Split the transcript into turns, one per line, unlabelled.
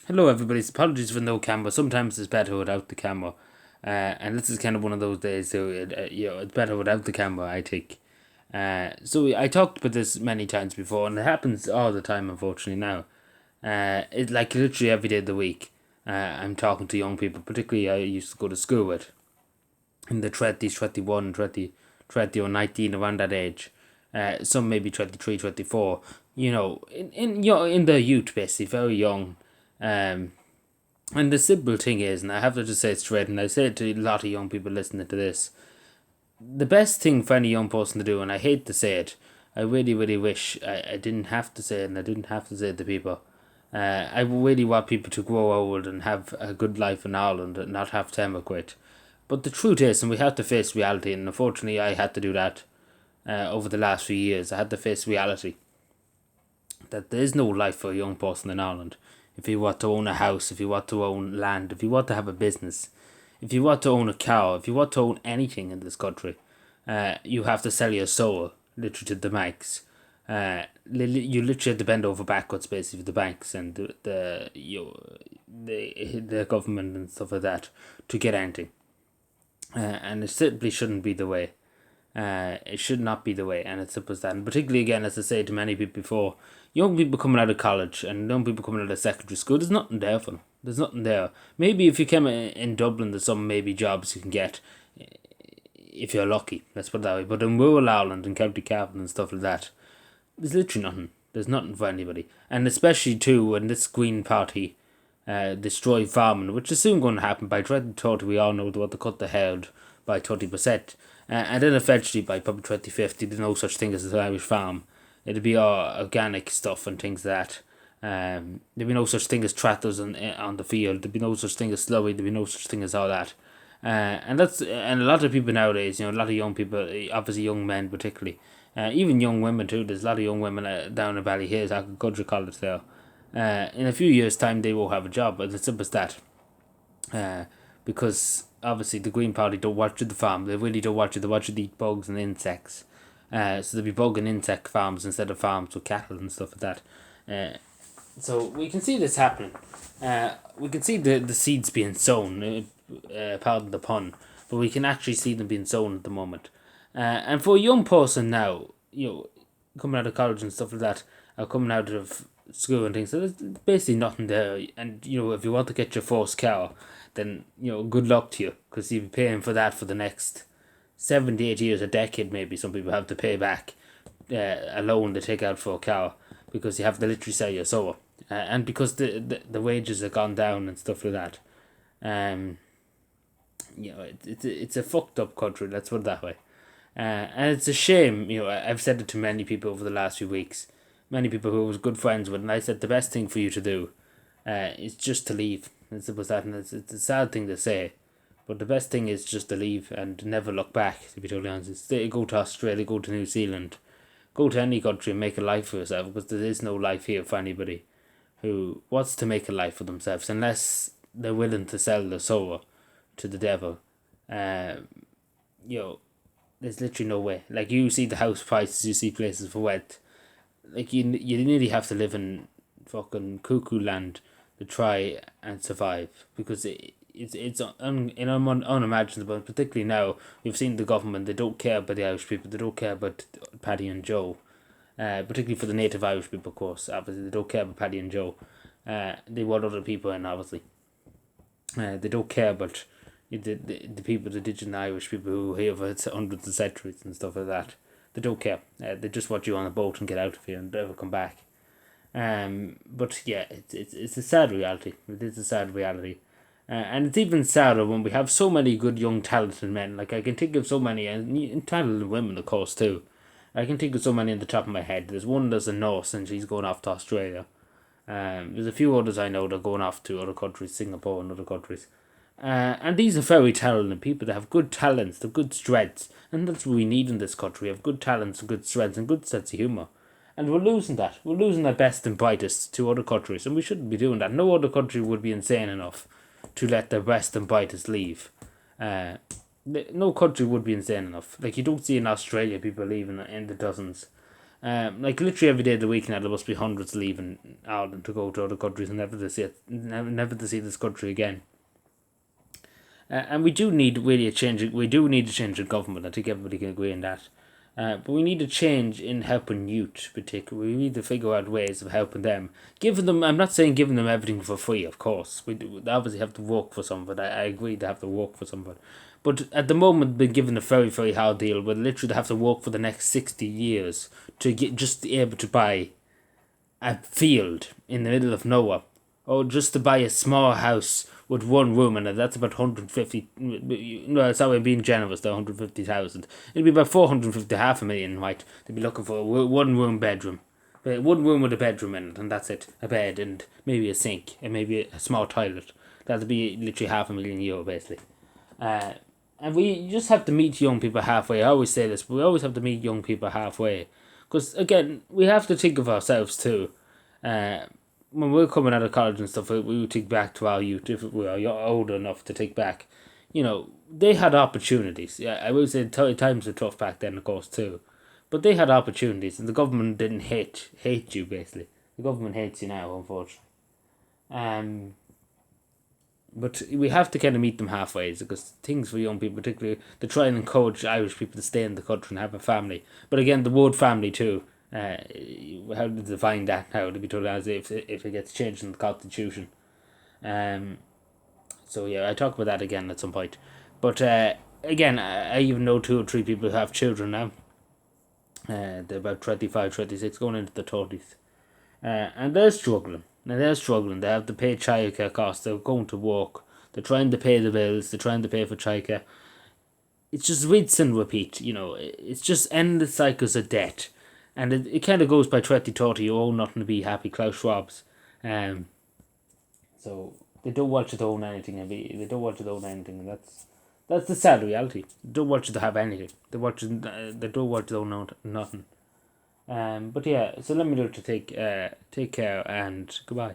Hello, everybody. Apologies for no camera. Sometimes it's better without the camera, and this is kind of one of those days. So it's better without the camera, I think. So I talked about this many times before, and it happens all the time. Unfortunately, now, it's like literally every day of the week. I'm talking to young people, particularly I used to go to school with, in the 20s, 21, 20, 20 or 19, around that age. Some maybe 23, 24. In the youth, basically, very young. Um, and the simple thing is, and I have to just say it straight, and I say it to a lot of young people listening to this, the best thing for any young person to do, and I hate to say it, I really, really wish I didn't have to say it, and I didn't have to say it to people. I really want people to grow old and have a good life in Ireland and not have to emigrate. But the truth is, and we have to face reality, and unfortunately I had to do that over the last few years. I had to face reality that there is no life for a young person in Ireland. If you want to own a house, if you want to own land, if you want to have a business, if you want to own a car, if you want to own anything in this country, you have to sell your soul, literally to the banks. You literally have to bend over backwards, basically, for the banks and the government and stuff like that to get anything. And it simply shouldn't be the way. It should not be the way, and it's simple as that. And particularly, again, as I say to many people before, young people coming out of college and young people coming out of secondary school, there's nothing there for them. There's nothing there. Maybe if you came in Dublin, there's some maybe jobs you can get if you're lucky. Let's put it that way. But in rural Ireland and County Cavan and stuff like that, there's literally nothing. There's nothing for anybody, and especially too when this Green Party destroy farming, which is soon going to happen by 2030. We all know they want to cut the herd by 30%. And then eventually by probably 2050, there's no such thing as an Irish farm. It'll be all organic stuff and things like that. There'll be no such thing as tractors on the field. There'll be no such thing as slurry. There'll be no such thing as all that. And a lot of people nowadays, a lot of young people, obviously young men particularly, even young women too. There's a lot of young women down in Ballyhills, Agriculture College there. In a few years' time, they will have a job, but it's simple as that. Because obviously the Green Party don't watch the farm. They really don't watch it. They watch it eat bugs and insects. So there'll be bug and insect farms instead of farms with cattle and stuff like that. So we can see this happening. We can see the seeds being sown. Pardon the pun, but we can actually see them being sown at the moment. And for a young person now, coming out of college and stuff like that, or coming out of school and things, so there's basically nothing there. And if you want to get your first car, then good luck to you, because you'll be paying for that for the next 78 years, a decade maybe. Some people have to pay back a loan they take out for a car because you have to literally sell your soul, and because the wages have gone down and stuff like that. It's a fucked up country. Let's put it that way. And it's a shame. I've said it to many people over the last few weeks. Many people who I was good friends with, and I said the best thing for you to do is just to leave. And simple as that. And it's a sad thing to say, but the best thing is just to leave and never look back. To be totally honest, go to Australia, go to New Zealand, go to any country and make a life for yourself, because there is no life here for anybody who wants to make a life for themselves, unless they're willing to sell their soul to the devil. Um, there's literally no way. Like, you see the house prices, you see places for rent. Like, you nearly have to live in fucking cuckoo land to try and survive, because it's unimaginable. Particularly now, we've seen the government. They don't care about the Irish people. They don't care about Paddy and Joe. Particularly for the native Irish people, of course. Obviously, they don't care about Paddy and Joe. They want other people in, obviously. They don't care about the people, the indigenous Irish people who are here for hundreds of centuries and stuff like that. They don't care. They just want you on a boat and get out of here and never come back. But yeah, it's a sad reality. It is a sad reality. And it's even sadder when we have so many good young talented men. Like, I can think of so many, and talented women, of course, too. I can think of so many in the top of my head. There's a nurse, and she's going off to Australia. There's a few others I know that are going off to other countries, Singapore and other countries. And these are very talented people that have good talents, they've good strengths, and that's what we need in this country. We have good talents, good strengths, and good sense of humour. And we're losing that. We're losing our best and brightest to other countries, and we shouldn't be doing that. No other country would be insane enough to let their best and brightest leave. No country would be insane enough. Like, you don't see in Australia people leaving in the dozens. Like literally every day of the week now, there must be hundreds leaving Ireland to go to other countries and never to see this country again. And we do need really a change. We do need a change in government. I think everybody can agree on that. But we need a change in helping youth, particularly. We need to figure out ways of helping them. Giving them, I'm not saying giving them everything for free, of course. They obviously have to work for some of it. I agree they have to work for some of it. But at the moment, been given a very, very hard deal where literally they have to work for the next 60 years to get just be able to buy a field in the middle of nowhere, or just to buy a small house with one room in it. That's about 150. No, it's not being generous. The 150,000. It'd be about 450, half a million. Right? They'd be looking for a one room bedroom, one room with a bedroom in it, and that's it. A bed and maybe a sink and maybe a small toilet. That'd be literally €500,000 basically. And we just have to meet young people halfway. I always say this, but we always have to meet young people halfway. Because, again, we have to think of ourselves too. When we're coming out of college and stuff, we would think back to our youth, if we are old enough to think back. They had opportunities. Yeah, I would say times were tough back then, of course, too. But they had opportunities, and the government didn't hate you, basically. The government hates you now, unfortunately. But we have to kind of meet them halfway, because things for young people, particularly, to try and encourage Irish people to stay in the country and have a family. But again, the word family too. How to define that? How to be told as if it gets changed in the constitution. So yeah, I talk about that again at some point. But again, I even know 2 or 3 people who have children now. They're about 25, 26, going into the 30s. And they're struggling. Now they're struggling. They have to pay childcare costs. They're going to work. They're trying to pay the bills. They're trying to pay for childcare. It's just rinse and repeat. It's just endless cycles of debt. And it kind of goes by 2030. You owe nothing to be happy, Klaus Schwab's. So they don't want you to own anything. They don't want you to own anything. And that's the sad reality. They don't want you to have anything. They don't want you to own nothing. But yeah, so let me know to take care and goodbye.